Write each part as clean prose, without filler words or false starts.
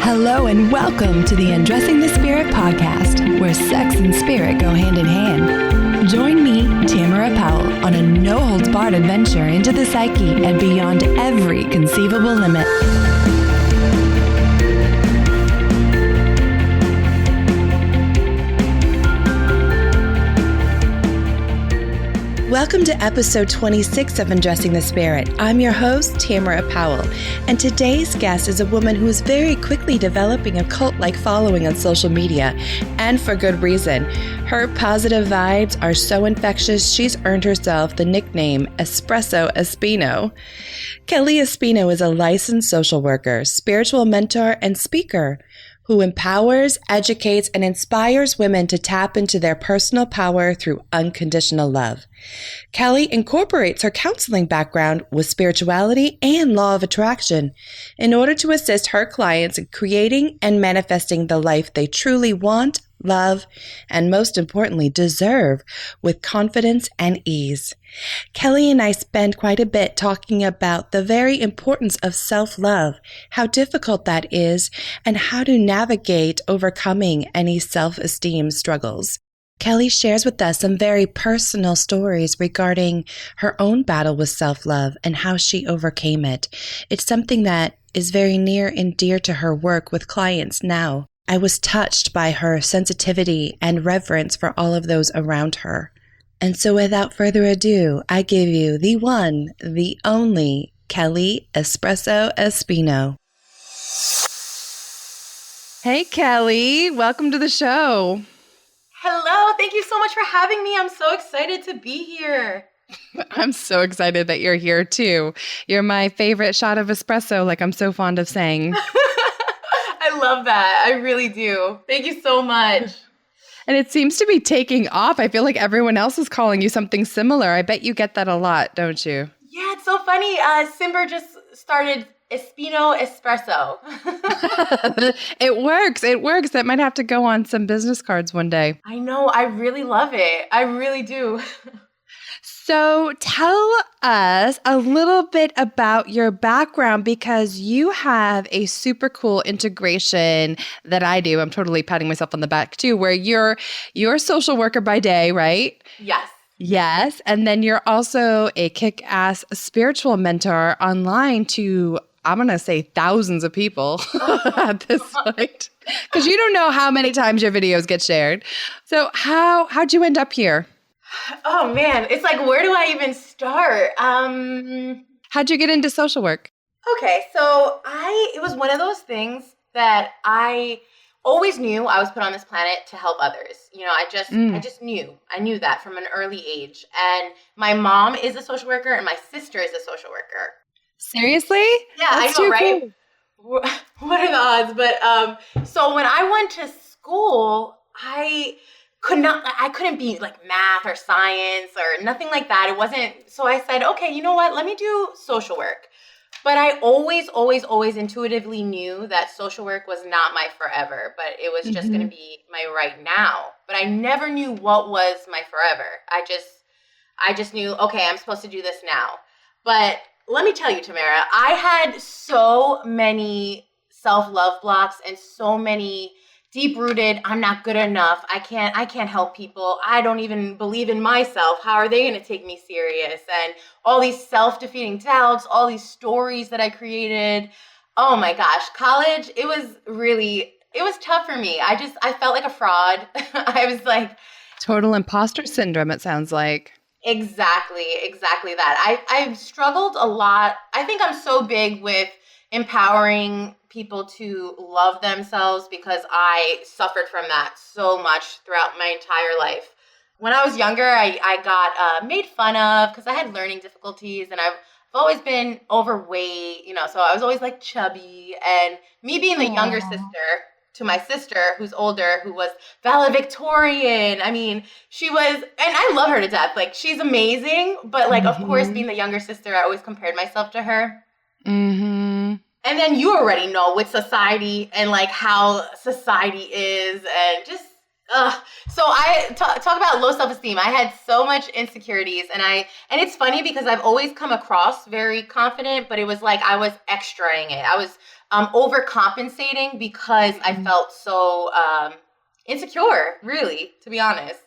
Hello and welcome to the Undressing the Spirit podcast, where sex and spirit go hand in hand. Join me, Tamara Powell, on a no-holds-barred adventure into the psyche and beyond every conceivable limit. Welcome to episode 26 of Undressing the Spirit. I'm your host, Tamara Powell, and today's guest is a woman who is very quickly developing a cult-like following on social media, and for good reason. Her positive vibes are so infectious, she's earned herself the nickname Espino. Kelly Espino is a licensed social worker, spiritual mentor, and speaker who empowers, educates, and inspires women to tap into their personal power through unconditional love. Kelly incorporates her counseling background with spirituality and law of attraction in order to assist her clients in creating and manifesting the life they truly want, love, and most importantly, deserve with confidence and ease. Kelly and I spend quite a bit talking about the very importance of self-love, how difficult that is, and how to navigate overcoming any self-esteem struggles. Kelly shares with us some very personal stories regarding her own battle with self-love and how she overcame it. It's something that is very near and dear to her work with clients now. I was touched by her sensitivity and reverence for all of those around her. And so without further ado, I give you the one, the only Kelly Espino. Hey, Kelly. Welcome to the show. Hello. Thank you so much for having me. I'm so excited to be here. I'm so excited that you're here, too. You're my favorite shot of espresso, like I'm so fond of saying. I love that. I really do. Thank you so much. And it seems to be taking off. I feel like everyone else is calling you something similar. I bet you get that a lot, don't you? Yeah, it's so funny. Simber just started Espino Espresso. It works. It works. That might have to go on some business cards one day. I know. I really love it. I really do. So tell us a little bit about your background, because you have a super cool integration that I do. I'm totally patting myself on the back too, where you're a social worker by day, right? Yes. Yes. And then you're also a kick-ass spiritual mentor online to, I'm going to say, thousands of people at this point, because you don't know how many times your videos get shared. So how'd you end up here? Oh, man. It's like, where do I even start? How'd you get into social work? Okay, so it was one of those things that I always knew I was put on this planet to help others. You know, I just knew. I knew that from an early age. And my mom is a social worker and my sister is a social worker. Seriously? Yeah, That's I know, too right? Cool. What are the odds? But so when I went to school, I couldn't be like math or science or nothing like that. It wasn't, so I said, okay, you know what? Let me do social work. But I always intuitively knew that social work was not my forever, but it was just going to be my right now. But I never knew what was my forever. I just knew, okay, I'm supposed to do this now. But let me tell you, Tamara, I had so many self-love blocks and so many deep-rooted, I'm not good enough. I can't help people. I don't even believe in myself. How are they going to take me serious? And all these self-defeating doubts, all these stories that I created. Oh my gosh, college, it was tough for me. I felt like a fraud. I was like, total imposter syndrome, it sounds like. Exactly that. I've struggled a lot. I think I'm so big with empowering people to love themselves because I suffered from that so much throughout my entire life. When I was younger, I got made fun of because I had learning difficulties, and I've always been overweight, you know, so I was always like chubby. And me being the younger sister to my sister who's older, who was valedictorian. I mean, she was, and I love her to death. Like, she's amazing. But like, of course, being the younger sister, I always compared myself to her. Mm-hmm. And then you already know with society and like how society is, and just, So I talk about low self-esteem. I had so much insecurities, and it's funny because I've always come across very confident, but it was like I was extraing it. I was overcompensating because I felt so insecure, really, to be honest.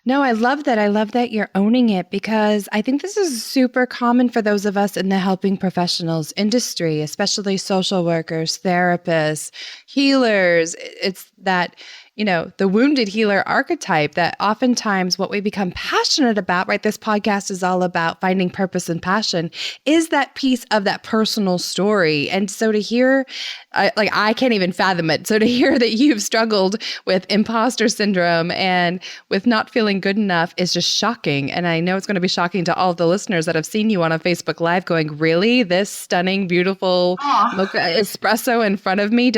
No, I love that. I love that you're owning it because I think this is super common for those of us in the helping professionals industry, especially social workers, therapists, healers. It's that, the wounded healer archetype that oftentimes what we become passionate about, right? This podcast is all about finding purpose and passion, is that piece of that personal story. And so to hear, I can't even fathom it. So to hear that you've struggled with imposter syndrome and with not feeling good enough is just shocking. And I know it's going to be shocking to all of the listeners that have seen you on a Facebook Live going, really? This stunning, beautiful mocha espresso in front of me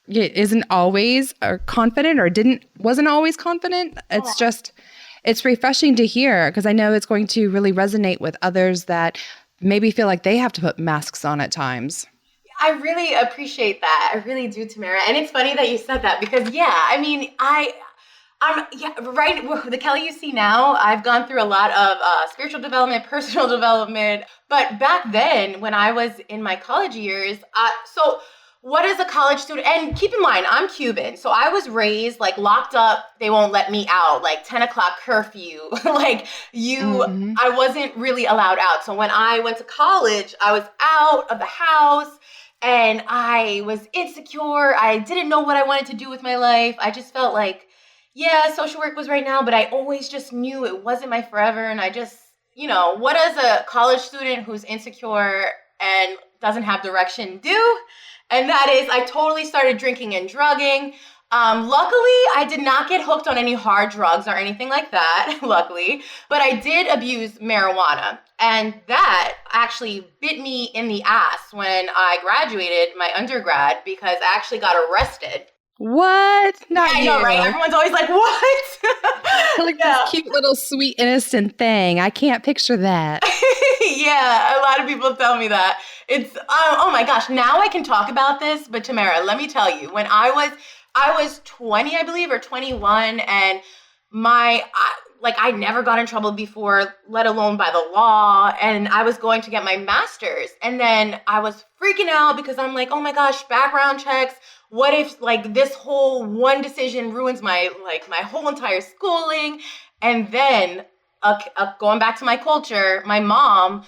isn't always confident or wasn't always confident. It's refreshing to hear because I know it's going to really resonate with others that maybe feel like they have to put masks on at times. I really appreciate that. I really do, Tamara. And it's funny that you said that because, right. The Kelly you see now, I've gone through a lot of spiritual development, personal development. But back then, when I was in my college years, so what is a college student? And keep in mind, I'm Cuban. So I was raised like locked up. They won't let me out, like 10 o'clock curfew. I wasn't really allowed out. So when I went to college, I was out of the house. And I was insecure. I didn't know what I wanted to do with my life. I just felt like, yeah, social work was right now, but I always just knew it wasn't my forever. And I just, what does a college student who's insecure and doesn't have direction do? And that is, I totally started drinking and drugging. Luckily, I did not get hooked on any hard drugs or anything like that, luckily, but I did abuse marijuana. And that actually bit me in the ass when I graduated my undergrad because I actually got arrested. What? Not yeah, I you. know, right? Everyone's always like, what? Like this cute little sweet innocent thing. I can't picture that. Yeah, a lot of people tell me that. It's, oh my gosh, now I can talk about this, but Tamara, let me tell you, when I was 20, I believe, or 21, and I never got in trouble before, let alone by the law, and I was going to get my master's, and then I was freaking out because I'm like, oh my gosh, background checks, what if this whole one decision ruins my whole entire schooling? And then going back to my culture, my mom,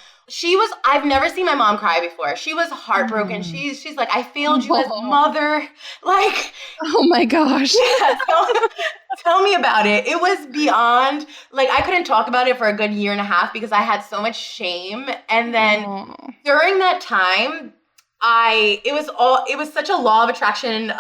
I've never seen my mom cry before. She was heartbroken. She's like, I failed you as a mother. Oh my gosh. Yeah, tell me about it. It was beyond, I couldn't talk about it for a good year and a half because I had so much shame. And then during that time, it was such a law of attraction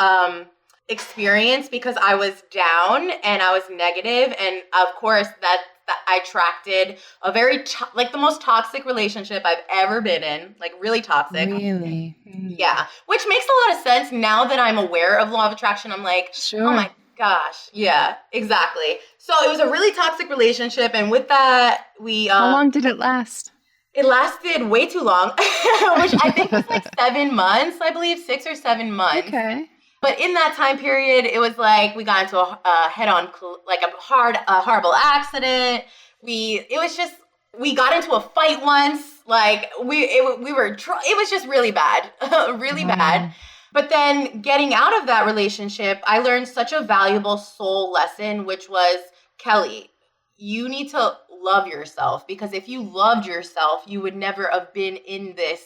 experience because I was down and I was negative, and of course that I attracted a very the most toxic relationship I've ever been in, really toxic. Really? Yeah, which makes a lot of sense now that I'm aware of law of attraction. I'm like, sure. Oh my gosh, yeah, exactly. So it was a really toxic relationship, and with that, how long did it last? It lasted way too long, which I think was 7 months, I believe, 6 or 7 months. Okay. But in that time period, it was we got into a head-on, a horrible accident. We got into a fight once. It was just really bad, really bad. But then getting out of that relationship, I learned such a valuable soul lesson, which was, Kelly, you need to love yourself, because if you loved yourself, you would never have been in this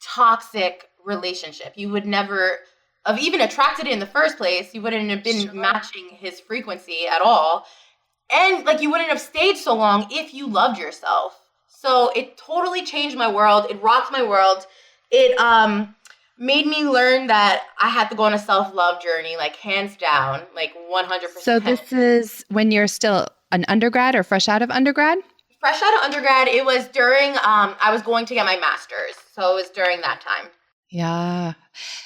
toxic relationship. You would never have even attracted it in the first place. You wouldn't have been matching his frequency at all. And you wouldn't have stayed so long if you loved yourself. So it totally changed my world. It rocked my world. It made me learn that I had to go on a self-love journey, hands down, 100%. So this is when you're still an undergrad or fresh out of undergrad? Fresh out of undergrad. It was during, I was going to get my master's. So it was during that time. Yeah.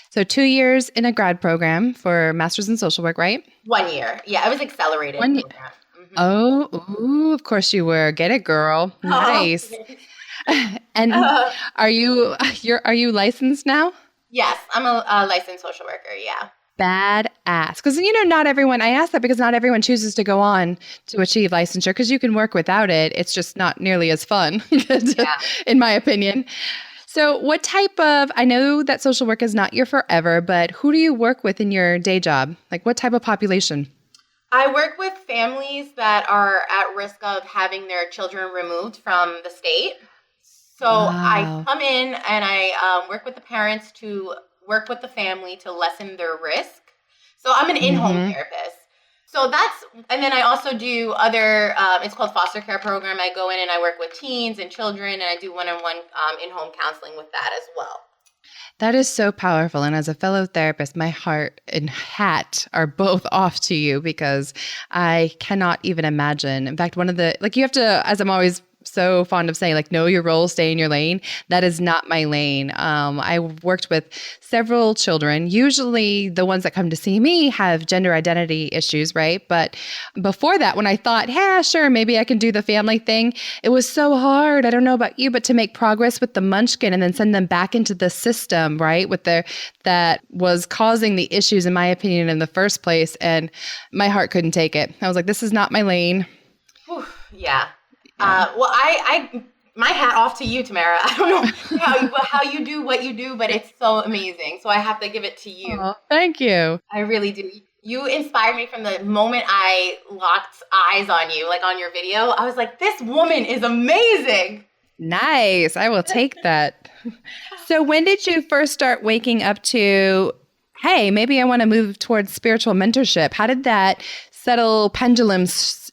So 2 years in a grad program for master's in social work, right? 1 year. Yeah, it was accelerated. 1 year. Mm-hmm. Oh, of course you were. Get it, girl. Nice. And are you licensed now? Yes, I'm a licensed social worker. Yeah. Badass. Because, not everyone, I ask that because not everyone chooses to go on to achieve licensure because you can work without it. It's just not nearly as fun, in my opinion. So I know that social work is not your forever, but who do you work with in your day job? Like what type of population? I work with families that are at risk of having their children removed from the state. So I Wow. come in and I work with the parents to work with the family to lessen their risk. So I'm an in-home Mm-hmm. therapist. And then I also do it's called foster care program. I go in and I work with teens and children, and I do one-on-one in-home counseling with that as well. That is so powerful. And as a fellow therapist, my heart and hat are both off to you because I cannot even imagine. In fact, you have to, as I'm always so fond of saying, like, know your role, stay in your lane. That is not my lane. I worked with several children. Usually the ones that come to see me have gender identity issues, right? But before that, when I thought, yeah, sure, maybe I can do the family thing, it was so hard. I don't know about you, but to make progress with the munchkin and then send them back into the system, right? That was causing the issues, in my opinion, in the first place. And my heart couldn't take it. I was like, this is not my lane. Whew, yeah. Yeah. I my hat off to you, Tamara. I don't know how you do what you do, but it's so amazing. So I have to give it to you. Oh, thank you. I really do. You inspired me from the moment I locked eyes on you, like on your video. I was like, this woman is amazing. Nice. I will take that. So when did you first start waking up to, hey, maybe I want to move towards spiritual mentorship? How did that subtle pendulum,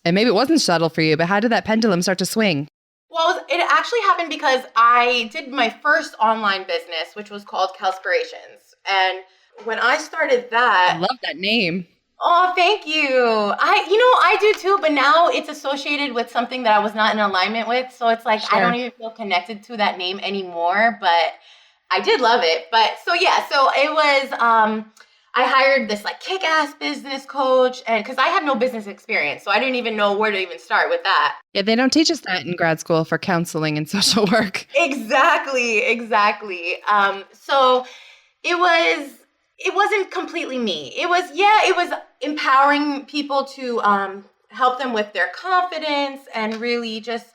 and maybe it wasn't subtle for you, but how did that pendulum start to swing? Well, it actually happened because I did my first online business, which was called Kellspirations. And when I started I that, love that name. oh, thank you. I do too, but now it's associated with something that I was not in alignment with. So it's like, I don't Sure. even feel connected to that name anymore, but I did love it. But so, yeah, so it was, I hired this like kick-ass business coach, and because I have no business experience, so I didn't even know where to even start with that. Yeah, they don't teach us that in grad school for counseling and social work. Exactly. So it wasn't completely me. It was empowering people to help them with their confidence and really just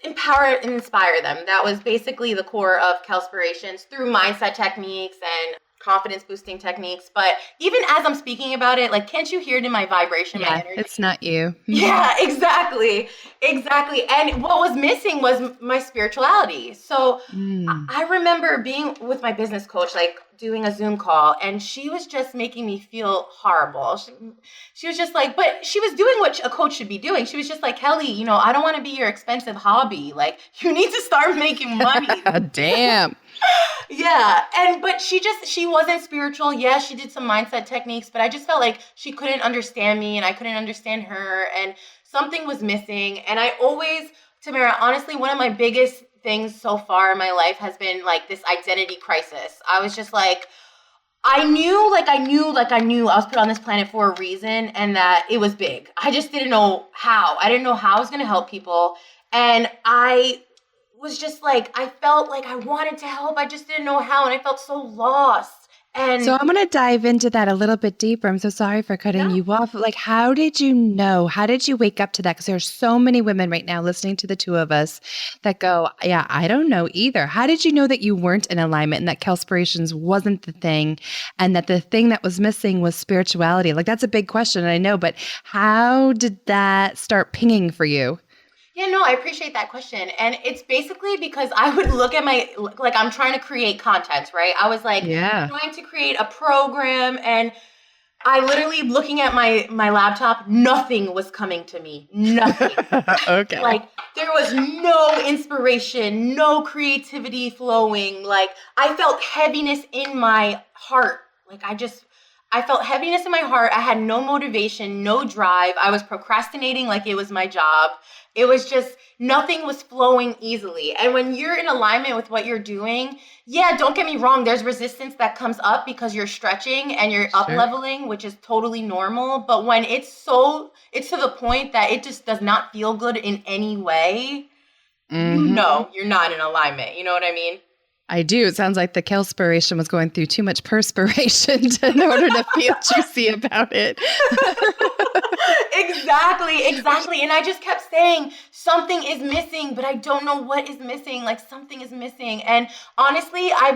empower and inspire them. That was basically the core of Kellspirations through mindset techniques and confidence boosting techniques. But even as I'm speaking about it, like, can't you hear it in my vibration, my Yeah, energy? it's not you. Yeah, exactly. Exactly. And what was missing was my spirituality. So Mm. I remember being with my business coach, like doing a Zoom call, and she was just making me feel horrible. She was just like, but she was doing what a coach should be doing. She was just like, Kelly, I don't want to be your expensive hobby. Like, you need to start making money. Damn. Yeah. But she wasn't spiritual. Yeah, she did some mindset techniques, but I just felt like she couldn't understand me and I couldn't understand her, and something was missing. And Tamara, honestly, one of my biggest things so far in my life has been like this identity crisis. I was just like, I knew I was put on this planet for a reason and that it was big. I just didn't know how. I didn't know how I was going to help people. And I was just like, I felt like I wanted to help. I just didn't know how. And I felt so lost. So And I'm going to dive into that a little bit deeper. I'm so sorry for cutting yeah, you off. Like, how did you know? How did you wake up to that? Because there's so many women right now listening to the two of us that go, yeah, I don't know either. How did you know that you weren't in alignment and that Kellspirations wasn't the thing and that the thing that was missing was spirituality? Like, that's a big question, I know, but how did that start pinging for you? yeah, no, I appreciate that question. And it's basically because I would look at like, I'm trying to create content, right? I was like Yeah. trying to create a program, and I literally looking at my laptop, nothing was coming to me. Nothing. Okay. Like, there was no inspiration, no creativity flowing. Like, I felt heaviness in my heart. Like, I felt heaviness in my heart. I had no motivation, no drive. I was procrastinating like it was my job. It was just, nothing was flowing easily. And when you're in alignment with what you're doing, yeah, don't get me wrong, there's resistance that comes up because you're stretching and you're up Sure. leveling, which is totally normal. But when it's to the point that it just does not feel good in any way, Mm-hmm. you're not in alignment. You know what I mean? I do. It sounds like the Kellspiration was going through too much perspiration in order to feel juicy about it. Exactly. And I just kept saying something is missing, but I don't know what is missing. Like something is missing. And honestly, I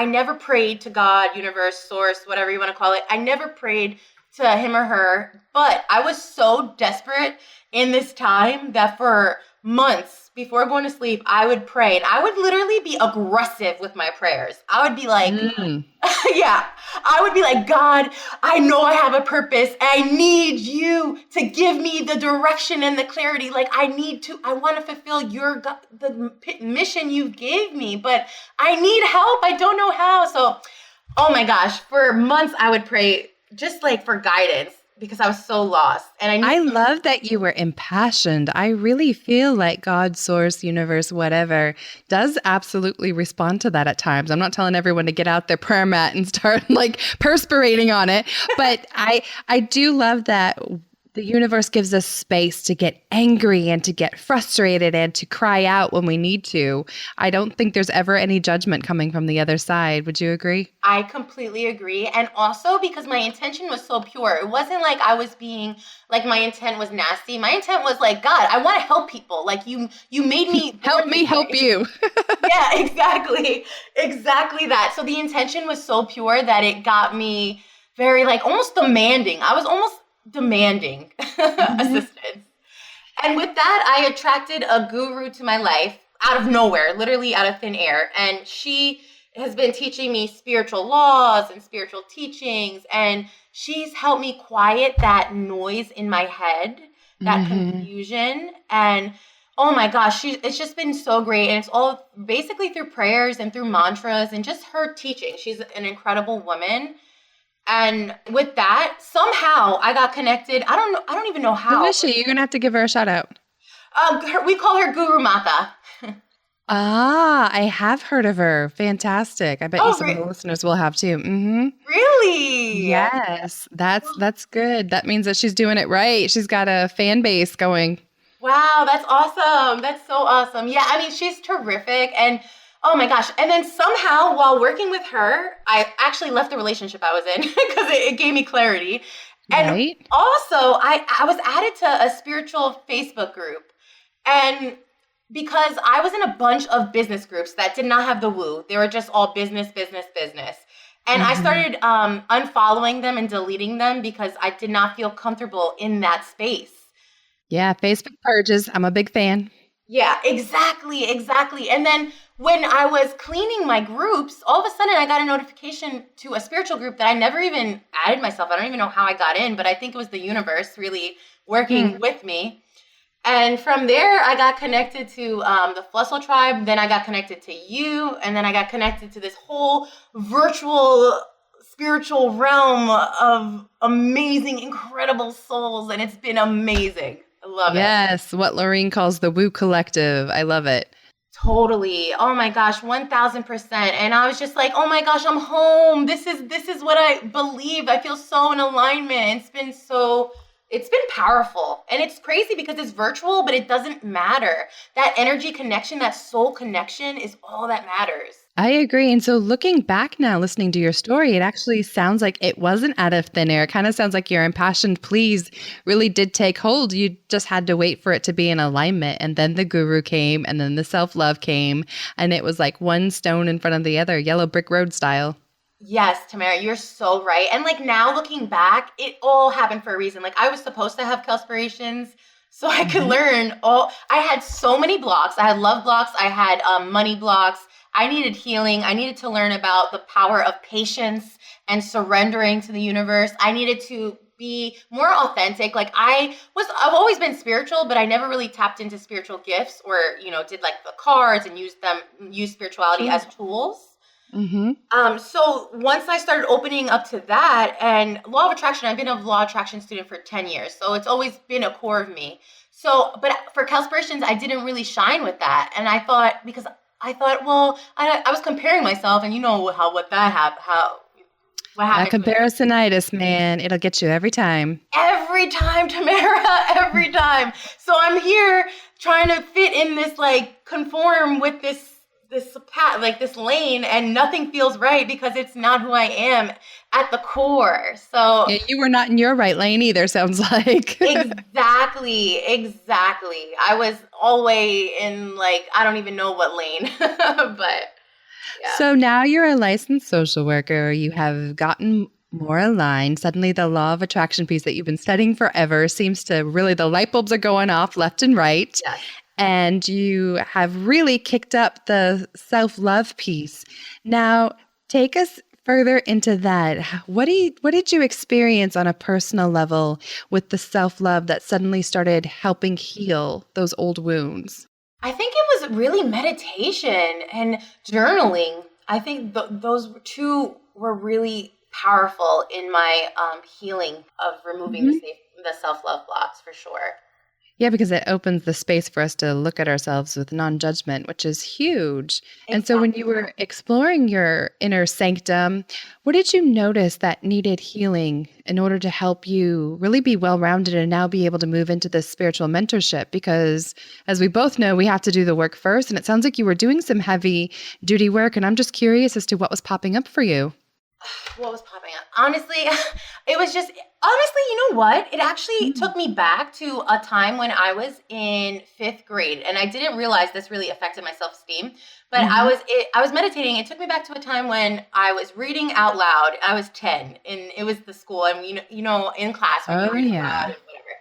never prayed to God, universe, source, whatever you want to call it. I never prayed to him or her, but I was so desperate in this time that for months before going to sleep, I would pray and I would literally be aggressive with my prayers. I would be like, yeah, I would be like, God, I know I have a purpose. I need you to give me the direction and the clarity. Like I want to fulfill the mission you gave me, but I need help. I don't know how. So, oh my gosh, for months I would pray just like for guidance because I was so lost. And I love that you were impassioned. I really feel like God, source, universe, whatever, does absolutely respond to that at times. I'm not telling everyone to get out their prayer mat and start like perspirating on it, but I do love that the universe gives us space to get angry and to get frustrated and to cry out when we need to. I don't think there's ever any judgment coming from the other side. Would you agree? I completely agree. And also because my intention was so pure. It wasn't like I was being like my intent was nasty. My intent was like, God, I want to help people. Like you made me help me help you. Yeah, exactly. Exactly that. So the intention was so pure that it got me very like almost demanding. I was almost demanding assistance. And with that, I attracted a guru to my life out of nowhere, literally out of thin air. And she has been teaching me spiritual laws and spiritual teachings. And she's helped me quiet that noise in my head, that confusion. And oh my gosh, it's just been so great. And it's all basically through prayers and through mantras and just her teaching. She's an incredible woman. And with that, somehow I got connected. I don't even know how. Who is she? You're going to have to give her a shout out. We call her Guru Mata. I have heard of her. Fantastic. I bet you some of the listeners will have too. Mm-hmm. Really? Yes. That's good. That means that she's doing it right. She's got a fan base going. Wow, that's awesome. That's so awesome. Yeah, I mean, she's terrific. And oh my gosh. And then somehow while working with her, I actually left the relationship I was in because it gave me clarity. And also I was added to a spiritual Facebook group. And because I was in a bunch of business groups that did not have the woo. They were just all business. And I started unfollowing them and deleting them because I did not feel comfortable in that space. Yeah, Facebook purges. I'm a big fan. Yeah, exactly. And then when I was cleaning my groups, all of a sudden I got a notification to a spiritual group that I never even added myself. I don't even know how I got in, but I think it was the universe really working with me. And from there, I got connected to the Flussel tribe. Then I got connected to you. And then I got connected to this whole virtual spiritual realm of amazing, incredible souls. And it's been amazing. I love it. Yes, what Lorene calls the Woo Collective. I love it. Totally. Oh my gosh, 1000%. And I was just like, oh my gosh, I'm home. This is what I believe. I feel so in alignment. It's been powerful. And it's crazy because it's virtual, but it doesn't matter. That energy connection, that soul connection is all that matters. I agree. And so looking back now, listening to your story, it actually sounds like it wasn't out of thin air. It kind of sounds like your impassioned pleas really did take hold. You just had to wait for it to be in alignment. And then the guru came and then the self-love came. And it was like one stone in front of the other, yellow brick road style. Yes, Tamara, you're so right. And like now looking back, it all happened for a reason. Like I was supposed to have Kellspirations so I could learn I had so many blocks. I had love blocks. I had money blocks. I needed healing. I needed to learn about the power of patience and surrendering to the universe. I needed to be more authentic. Like I've always been spiritual, but I never really tapped into spiritual gifts or, did like the cards and use spirituality as tools. So once I started opening up to that and law of attraction, I've been a law of attraction student for 10 years. So it's always been a core of me. So, but for Kellspirations, I didn't really shine with that. And I thought, well, I was comparing myself and what happens. That comparisonitis, man, it'll get you every time. Every time, Tamara, every time. So I'm here trying to fit in this, like conform with this this lane, and nothing feels right because it's not who I am at the core. So Yeah, you were not in your right lane either, sounds like. exactly. I was all the way in like, I don't even know what lane, but yeah. So now you're a licensed social worker. You have gotten more aligned. Suddenly, the law of attraction piece that you've been studying forever seems to really, the light bulbs are going off left and right. Yes. And you have really kicked up the self-love piece. Now, take us further into that. What did you experience on a personal level with the self-love that suddenly started helping heal those old wounds? I think it was really meditation and journaling. I think those two were really powerful in my healing of removing the self-love blocks, for sure. Yeah, because it opens the space for us to look at ourselves with non-judgment, which is huge. And so when you Exactly. were exploring your inner sanctum, what did you notice that needed healing in order to help you really be well-rounded and now be able to move into this spiritual mentorship? Because as we both know, we have to do the work first. And it sounds like you were doing some heavy duty work. And I'm just curious as to what was popping up for you. What was popping up? Honestly, it was just, you know what? It actually took me back to a time when I was in 5th grade, and I didn't realize this really affected my self-esteem, but I was meditating. It took me back to a time when I was reading out loud. I was 10, and it was the school, and in class when you Oh, read out loud yeah. and whatever.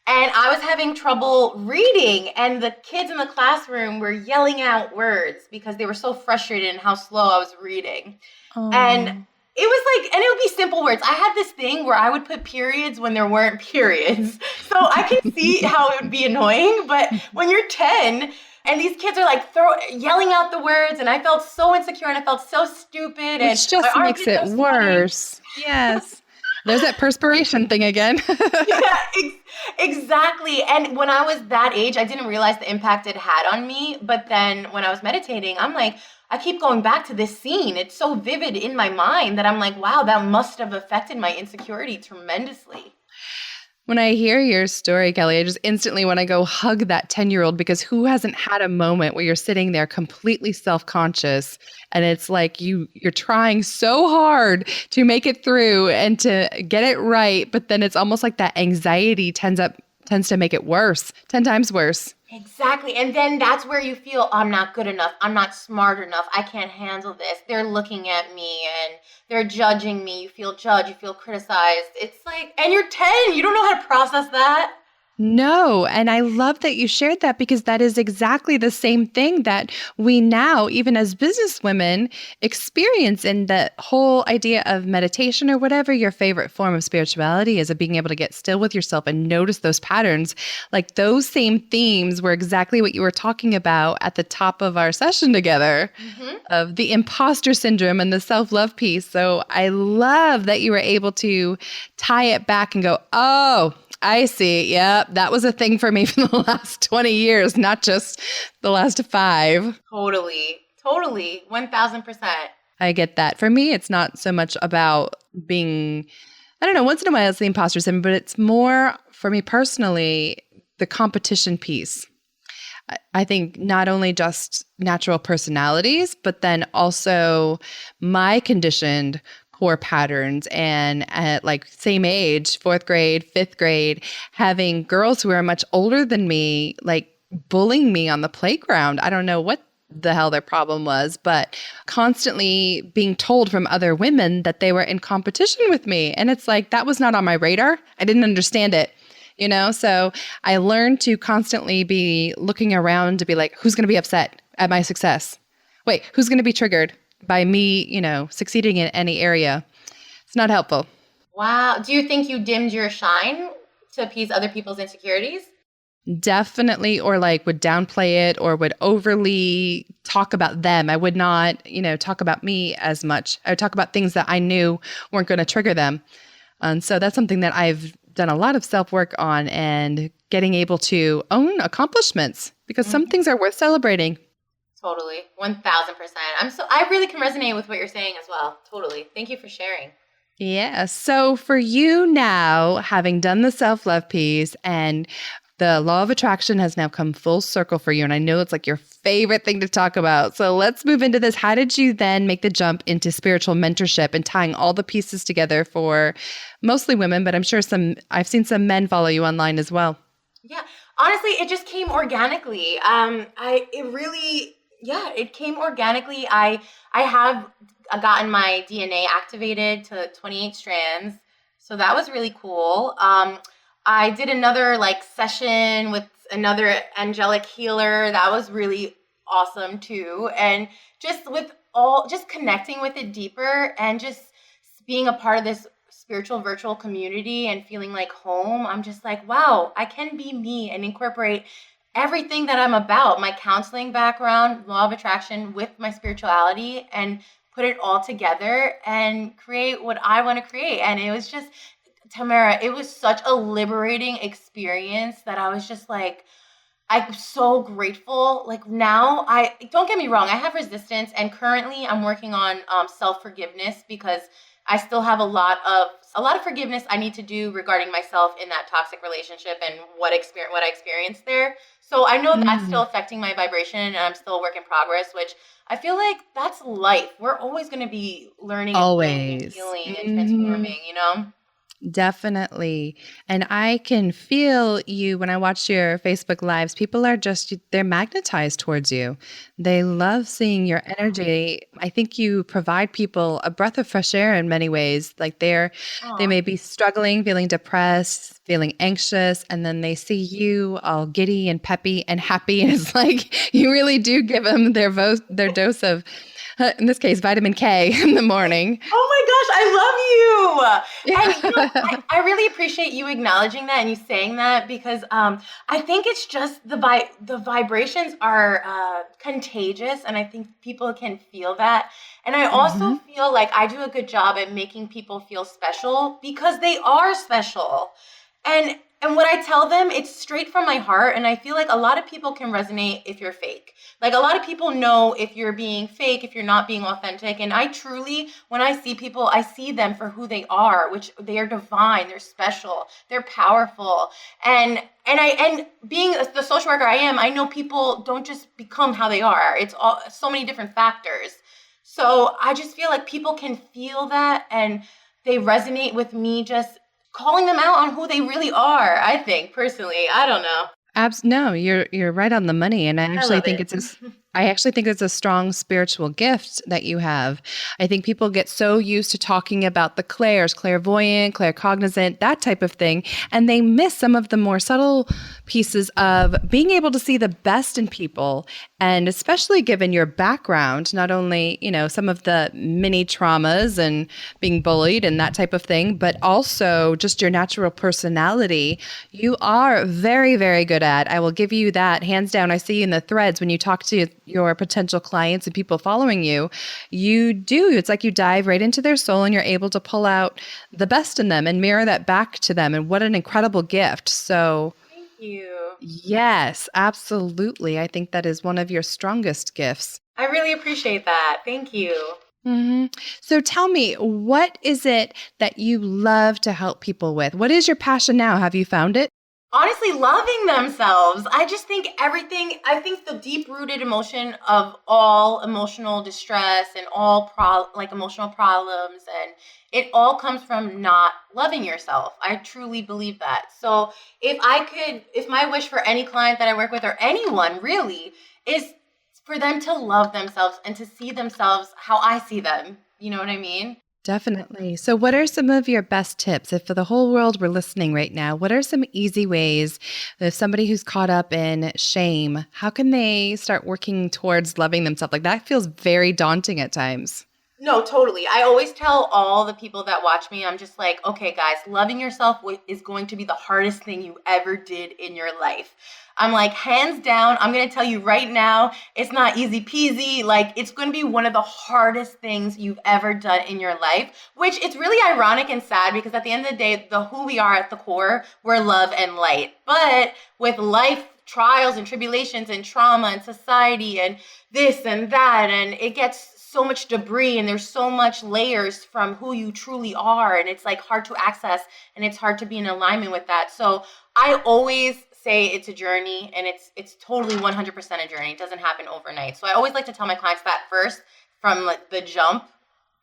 And I was having trouble reading, and the kids in the classroom were yelling out words because they were so frustrated in how slow I was reading. And Oh. it was like, and it would be simple words. I had this thing where I would put periods when there weren't periods. So I can see how it would be annoying, but when you're 10 and these kids are like yelling out the words, and I felt so insecure and I felt so stupid, and Which my just makes armpits it are sweating. worse. Yes. There's that perspiration thing again. Yeah, exactly. And when I was that age, I didn't realize the impact it had on me. But then when I was meditating, I'm like, I keep going back to this scene. It's so vivid in my mind that I'm like, wow, that must have affected my insecurity tremendously. When I hear your story, Kelly, I just instantly want to go hug that 10-year-old because who hasn't had a moment where you're sitting there completely self-conscious and it's like you're trying so hard to make it through and to get it right, but then it's almost like that anxiety tends to make it worse, 10 times worse. Exactly. And then that's where you feel, I'm not good enough. I'm not smart enough. I can't handle this. They're looking at me and they're judging me. You feel judged. You feel criticized. It's like, and you're 10. You don't know how to process that. No, and I love that you shared that because that is exactly the same thing that we now, even as businesswomen, experience in the whole idea of meditation or whatever your favorite form of spirituality is, of being able to get still with yourself and notice those patterns. Like those same themes were exactly what you were talking about at the top of our session together of the imposter syndrome and the self-love piece. So I love that you were able to tie it back and go, oh, I see. Yep. That was a thing for me for the last 20 years, not just the last 5. Totally. 1000%. I get that. For me, it's not so much about being, I don't know, once in a while it's the imposter syndrome, but it's more for me personally, the competition piece. I think not only just natural personalities, but then also my conditioned core patterns, and at like same age, 4th grade, 5th grade, having girls who are much older than me, like bullying me on the playground. I don't know what the hell their problem was, but constantly being told from other women that they were in competition with me. And it's like, that was not on my radar. I didn't understand it. So I learned to constantly be looking around to be like, who's going to be upset at my success? Wait, who's going to be triggered by me, succeeding in any area? It's not helpful. Wow. Do you think you dimmed your shine to appease other people's insecurities? Definitely, or like would downplay it or would overly talk about them. I would not, talk about me as much. I would talk about things that I knew weren't going to trigger them. And so that's something that I've done a lot of self-work on, and getting able to own accomplishments because some things are worth celebrating. Totally. 1000%. I really can resonate with what you're saying as well. Totally. Thank you for sharing. Yeah. So for you now, having done the self-love piece and The law of attraction has now come full circle for you. And I know it's like your favorite thing to talk about. So let's move into this. How did you then make the jump into spiritual mentorship and tying all the pieces together for mostly women, but I'm sure I've seen some men follow you online as well. Yeah, honestly, it just came organically. It came organically. I have gotten my DNA activated to 28 strands, so that was really cool. I did another like session with another angelic healer. That was really awesome too, and just connecting with it deeper and just being a part of this spiritual virtual community and feeling like home, I'm just like, wow, I can be me and incorporate everything that I'm about, my counseling background, law of attraction with my spirituality, and put it all together and create what I want to create. And it was just, Tamara, it was such a liberating experience that I was just like, I'm so grateful. Like now, I don't get me wrong, I have resistance, and currently I'm working on self-forgiveness because I still have a lot of forgiveness I need to do regarding myself in that toxic relationship and what I experienced there. So I know that's still affecting my vibration, and I'm still a work in progress, which I feel like that's life. We're always going to be learning and growing and healing and transforming, you know? Definitely. And I can feel you when I watch your Facebook lives. People are they're magnetized towards you. They love seeing your energy. I think you provide people a breath of fresh air in many ways. Like they may be struggling, feeling depressed, feeling anxious, and then they see you all giddy and peppy and happy. And it's like you really do give them their dose of, in this case, vitamin K in the morning. Oh my gosh, I love you. And I really appreciate you acknowledging that and you saying that because I think it's just the vibrations are contagious, and I think people can feel that. And I also feel like I do a good job at making people feel special because they are special. And what I tell them, it's straight from my heart. And I feel like a lot of people can resonate if you're fake. Like a lot of people know if you're being fake, if you're not being authentic. And I truly, when I see people, I see them for who they are, which they are divine, they're special, they're powerful. And being the social worker I am, I know people don't just become how they are. It's all so many different factors. So I just feel like people can feel that and they resonate with me just calling them out on who they really are, I think, personally. I don't know. No, you're right on the money, and I actually think it's a strong spiritual gift that you have. I think people get so used to talking about the clairs, clairvoyant, claircognizant, that type of thing, and they miss some of the more subtle pieces of being able to see the best in people. And especially given your background, not only, some of the mini traumas and being bullied and that type of thing, but also just your natural personality, you are very, very good at. I will give you that hands down. I see you in the threads when you talk to your potential clients and people following you. You do. It's like you dive right into their soul and you're able to pull out the best in them and mirror that back to them. And what an incredible gift. So thank you. Yes, absolutely. I think that is one of your strongest gifts. I really appreciate that. Thank you. So tell me, what is it that you love to help people with? What is your passion now? Have you found it? Honestly, loving themselves. I just think I think the deep-rooted emotion of all emotional distress and all emotional problems, and it all comes from not loving yourself. I truly believe that. So if my wish for any client that I work with or anyone really is for them to love themselves and to see themselves how I see them. You know what I mean? Definitely. So what are some of your best tips? If for the whole world were listening right now, what are some easy ways if somebody who's caught up in shame, how can they start working towards loving themselves? Like that feels very daunting at times. No, totally. I always tell all the people that watch me, I'm just like, okay, guys, loving yourself is going to be the hardest thing you ever did in your life. I'm like, hands down, I'm going to tell you right now, it's not easy peasy. Like, it's going to be one of the hardest things you've ever done in your life, which it's really ironic and sad because at the end of the day, who we are at the core, we're love and light. But with life trials and tribulations and trauma and society and this and that, and it gets so much debris and there's so much layers from who you truly are, and it's like hard to access and it's hard to be in alignment with that. So I always say it's a journey, and it's totally 100% a journey. It doesn't happen overnight. So I always like to tell my clients that first from like the jump,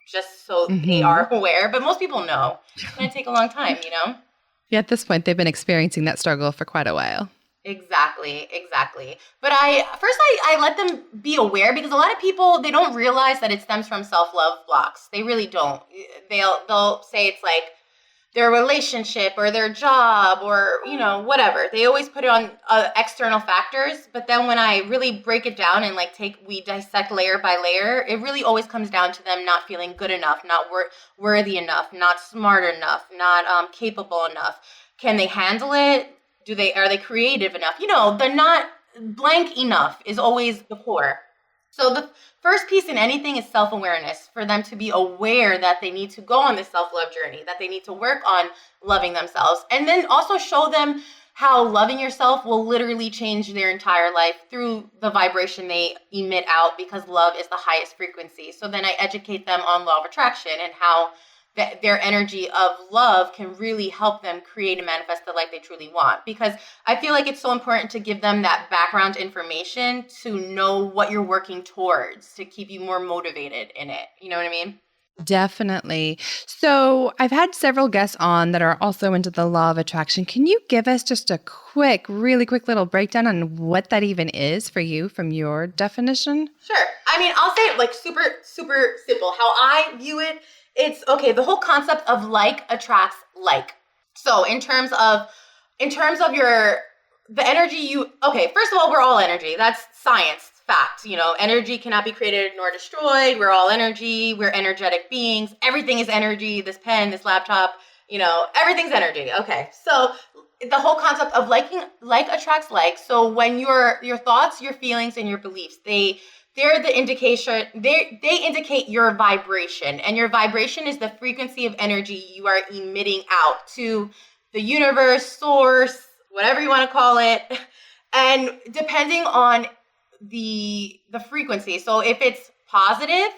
just so they are aware. But most people know it's going to take a long time, you know? Yeah, at this point, they've been experiencing that struggle for quite a while. Exactly. But I let them be aware, because a lot of people, they don't realize that it stems from self-love blocks. They really don't. They'll say it's like their relationship or their job or, you know, whatever. They always put it on external factors. But then when I really break it down and like we dissect layer by layer, it really always comes down to them not feeling good enough, not worthy enough, not smart enough, not capable enough. Can they handle it? Are they creative enough? You know, they're not blank enough is always the core. So the first piece in anything is self-awareness, for them to be aware that they need to go on this self-love journey, that they need to work on loving themselves, and then also show them how loving yourself will literally change their entire life through the vibration they emit out, because love is the highest frequency. So then I educate them on law of attraction and how their energy of love can really help them create and manifest the life they truly want. Because I feel like it's so important to give them that background information to know what you're working towards, to keep you more motivated in it. You know what I mean? Definitely. So I've had several guests on that are also into the law of attraction. Can you give us just a really quick little breakdown on what that even is for you from your definition? Sure. I mean, I'll say it like super, super simple. How I view it, it's okay. The whole concept of like attracts like. So in terms of the energy first of all, we're all energy. That's science, fact. You know, energy cannot be created nor destroyed. We're all energy. We're energetic beings. Everything is energy. This pen, this laptop, you know, everything's energy. Okay. So the whole concept of like attracts like. So when your thoughts, your feelings, and your beliefs, they're the indication. They indicate your vibration, and your vibration is the frequency of energy you are emitting out to the universe, source, whatever you want to call it. And depending on the frequency, so if it's positive,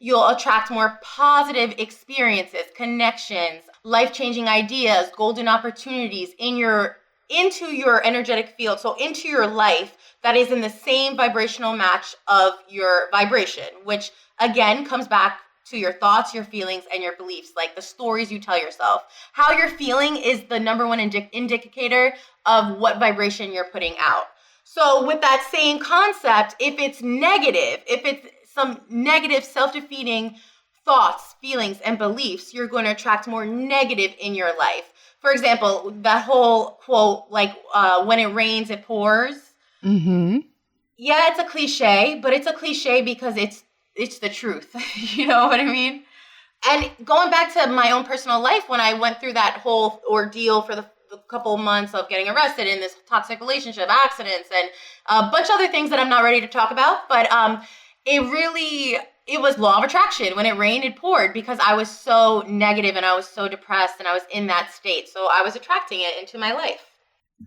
you'll attract more positive experiences, connections, life-changing ideas, golden opportunities into your energetic field, so into your life, that is in the same vibrational match of your vibration, which again comes back to your thoughts, your feelings, and your beliefs, like the stories you tell yourself. How you're feeling is the number one indicator of what vibration you're putting out. So with that same concept, if it's negative, if it's some negative self-defeating thoughts, feelings, and beliefs, you're going to attract more negative in your life. For example, that whole quote, like, when it rains, it pours. Mm-hmm. Yeah, it's a cliche, but it's a cliche because it's the truth. You know what I mean? And going back to my own personal life, when I went through that whole ordeal for the couple of months of getting arrested in this toxic relationship, accidents, and a bunch of other things that I'm not ready to talk about, but it was law of attraction. When it rained, it poured, because I was so negative and I was so depressed and I was in that state. So I was attracting it into my life.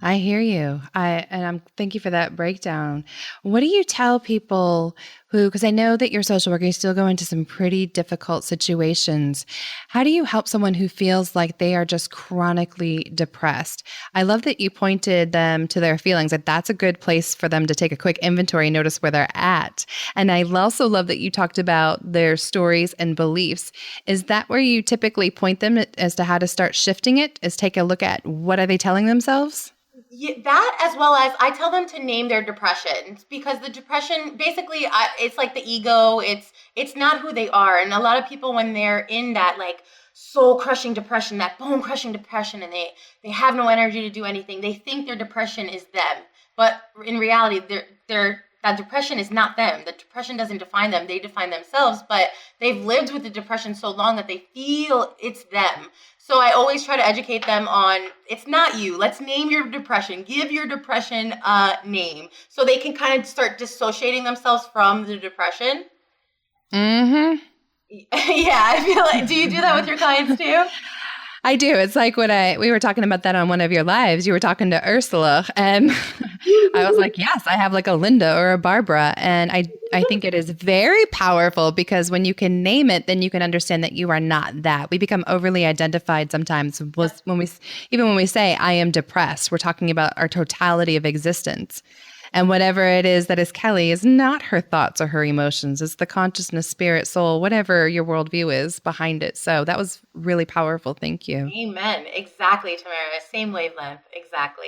I hear you. Thank you for that breakdown. What do you tell people because I know that you're a social worker, you still go into some pretty difficult situations. How do you help someone who feels like they are just chronically depressed? I love that you pointed them to their feelings, that that's a good place for them to take a quick inventory and notice where they're at. And I also love that you talked about their stories and beliefs. Is that where you typically point them as to how to start shifting it? Is take a look at what are they telling themselves? Yeah, that, as well as I tell them to name their depression, because the depression basically it's like the ego. It's not who they are. And a lot of people, when they're in that like soul crushing depression, that bone crushing depression, and they have no energy to do anything, they think their depression is them. But in reality, that depression is not them. The depression doesn't define them. They define themselves, but they've lived with the depression so long that they feel it's them. So I always try to educate them on, it's not you. Let's name your depression. Give your depression a name so they can kind of start dissociating themselves from the depression. Mm-hmm. Yeah, I feel like, do you do that with your clients too? I do. It's like when we were talking about that on one of your lives, you were talking to Ursula and I was like, yes, I have like a Linda or a Barbara. And I think it is very powerful because when you can name it, then you can understand that you are not that. We become overly identified sometimes when even when we say I am depressed, we're talking about our totality of existence. And whatever it is that is Kelly is not her thoughts or her emotions. It's the consciousness, spirit, soul, whatever your worldview is behind it. So that was really powerful. Thank you. Amen. Exactly, Tamara. Same wavelength. Exactly.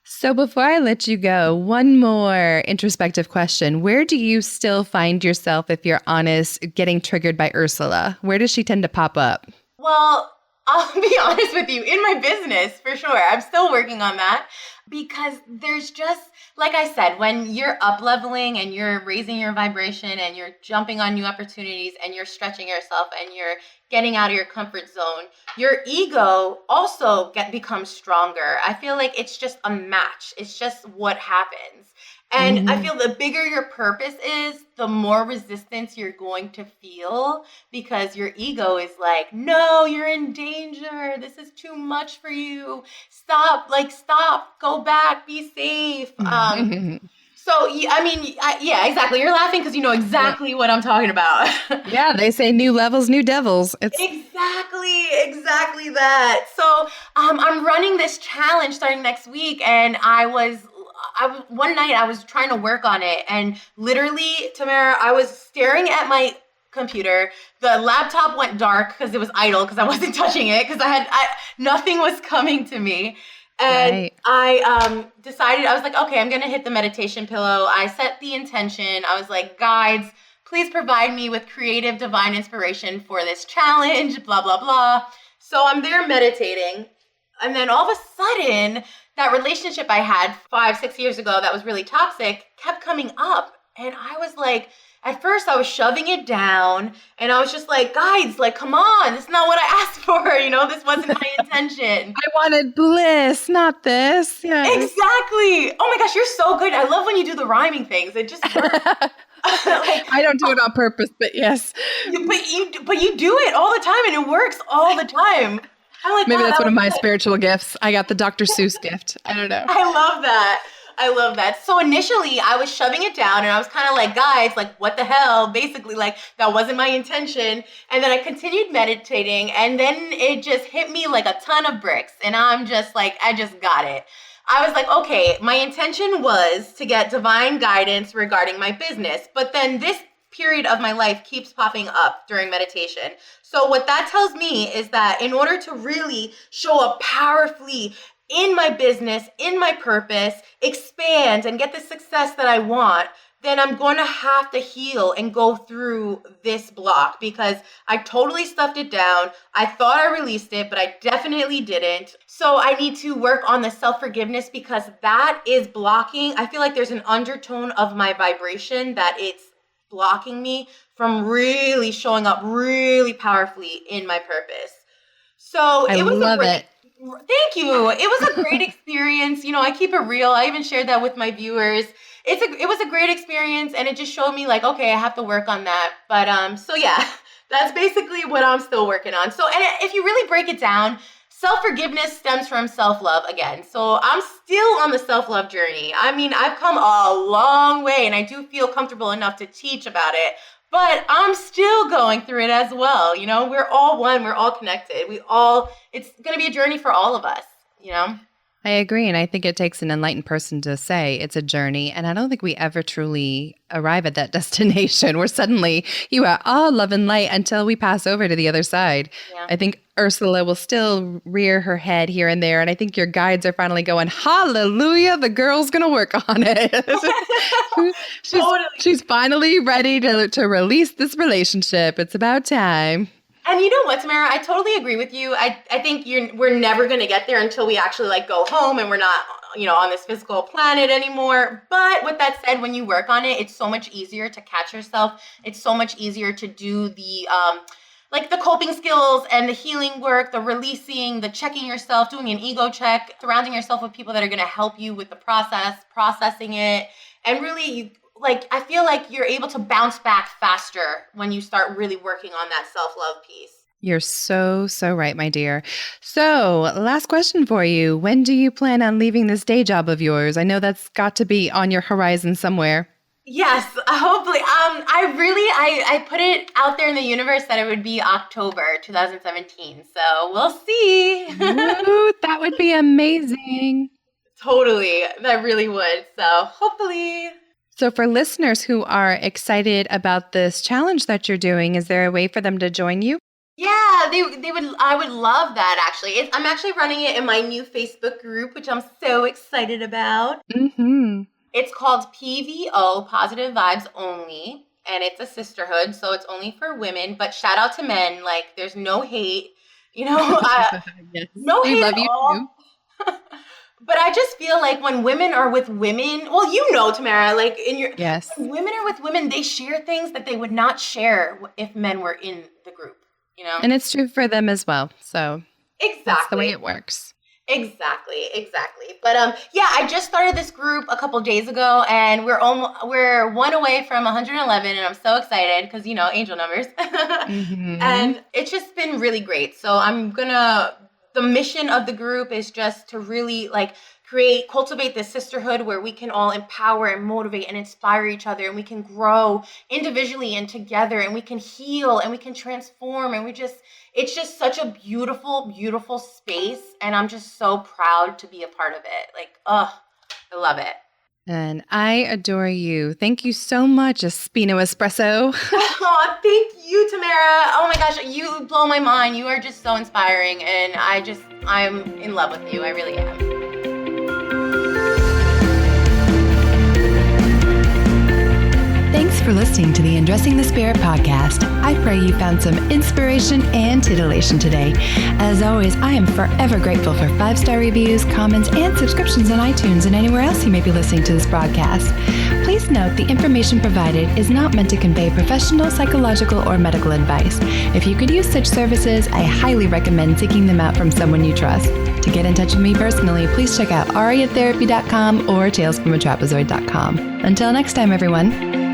So before I let you go, one more introspective question. Where do you still find yourself, if you're honest, getting triggered by Ursula? Where does she tend to pop up? Well, I'll be honest with you, in my business, for sure. I'm still working on that because there's just, like I said, when you're up leveling and you're raising your vibration and you're jumping on new opportunities and you're stretching yourself and you're getting out of your comfort zone, your ego also becomes stronger. I feel like it's just a match. It's just what happens. And I feel the bigger your purpose is, the more resistance you're going to feel because your ego is like, no, you're in danger. This is too much for you. Stop, go back, be safe. So, yeah, exactly. You're laughing because you know Yeah. exactly what I'm talking about. Yeah, they say new levels, new devils. Exactly that. So, I'm running this challenge starting next week, and one night I was trying to work on it, and literally, Tamara, I was staring at my computer. The laptop went dark because it was idle because I wasn't touching it because nothing was coming to me. And Right. I decided, I was like, okay, I'm going to hit the meditation pillow. I set the intention. I was like, guides, please provide me with creative divine inspiration for this challenge, blah, blah, blah. So I'm there meditating. And then all of a sudden, that relationship I had 5-6 years ago that was really toxic kept coming up. And I was like, at first I was shoving it down and I was just like, guys, like, come on, this is not what I asked for. This wasn't my intention. I wanted bliss, not this. Yes. Exactly. Oh my gosh, you're so good. I love when you do the rhyming things. It just works. Like, I don't do it on purpose, but yes. but you do it all the time and it works all the time. I'm like, Maybe wow, that's that one was of my good. spiritual gifts. I got the Dr. Seuss gift. I don't know. I love that. I love that. So initially I was shoving it down and I was kind of like, guys, like, what the hell? Basically, like, that wasn't my intention. And then I continued meditating and then it just hit me like a ton of bricks. And I'm just like, I just got it. I was like, okay, my intention was to get divine guidance regarding my business. But then this period of my life keeps popping up during meditation. So what that tells me is that in order to really show up powerfully in my business, in my purpose, expand and get the success that I want, then I'm going to have to heal and go through this block because I totally stuffed it down. I thought I released it, but I definitely didn't. So I need to work on the self-forgiveness because that is blocking. I feel like there's an undertone of my vibration that it's blocking me from really showing up really powerfully in my purpose. So I it was a love great, it. thank you. It was a great experience. I keep it real. I even shared that with my viewers. It was a great experience and it just showed me like, okay, I have to work on that. But so yeah, that's basically what I'm still working on. So, and if you really break it down, self-forgiveness stems from self-love again. So I'm still on the self-love journey. I mean, I've come a long way and I do feel comfortable enough to teach about it. But I'm still going through it as well. We're all one. We're all connected. It's going to be a journey for all of us. I agree. And I think it takes an enlightened person to say it's a journey. And I don't think we ever truly arrive at that destination where suddenly you are all love and light until we pass over to the other side. Yeah. I think Ursula will still rear her head here and there. And I think your guides are finally going, hallelujah, the girl's going to work on it. Totally. she's finally ready to release this relationship. It's about time. And you know what, Tamara? I totally agree with you. I think we're never going to get there until we actually like go home and we're not, on this physical planet anymore. But with that said, when you work on it, it's so much easier to catch yourself. It's so much easier to do the, like the coping skills and the healing work, the releasing, the checking yourself, doing an ego check, surrounding yourself with people that are going to help you with the processing it. And really, like, I feel like you're able to bounce back faster when you start really working on that self-love piece. You're so, so right, my dear. So, last question for you. When do you plan on leaving this day job of yours? I know that's got to be on your horizon somewhere. Yes, hopefully. I put it out there in the universe that it would be October 2017. So we'll see. Woo, that would be amazing. Totally. That really would. So hopefully. So, for listeners who are excited about this challenge that you're doing, is there a way for them to join you? Yeah, they would. I would love that. Actually, I'm actually running it in my new Facebook group, which I'm so excited about. Mm-hmm. It's called PVO, Positive Vibes Only, and it's a sisterhood, so it's only for women. But shout out to men, like there's no hate, Yes, no we hate love at you too. all. But I just feel like when women are with women, well, Tamara, like Yes. when women are with women, they share things that they would not share if men were in the group. And it's true for them as well. So Exactly. that's the way it works. Exactly. But yeah, I just started this group a couple days ago, and we're one away from 111, and I'm so excited because angel numbers, Mm-hmm. and it's just been really great. So the mission of the group is just to really cultivate this sisterhood where we can all empower and motivate and inspire each other, and we can grow individually and together, and we can heal and we can transform, and it's just such a beautiful, beautiful space, and I'm just so proud to be a part of it. I love it. And I adore you. Thank you so much, Espino Espresso. Oh, thank you, Tamara. Oh my gosh, you blow my mind. You are just so inspiring, and I'm in love with you. I really am. Thanks for listening to the Undressing the Spirit podcast. I pray you found some inspiration and titillation today. As always, I am forever grateful for 5-star reviews, comments, and subscriptions on iTunes and anywhere else you may be listening to this broadcast. Please note the information provided is not meant to convey professional, psychological, or medical advice. If you could use such services, I highly recommend seeking them out from someone you trust. To get in touch with me personally, please check out ariatherapy.com or talesfromatrapezoid.com. Until next time, everyone.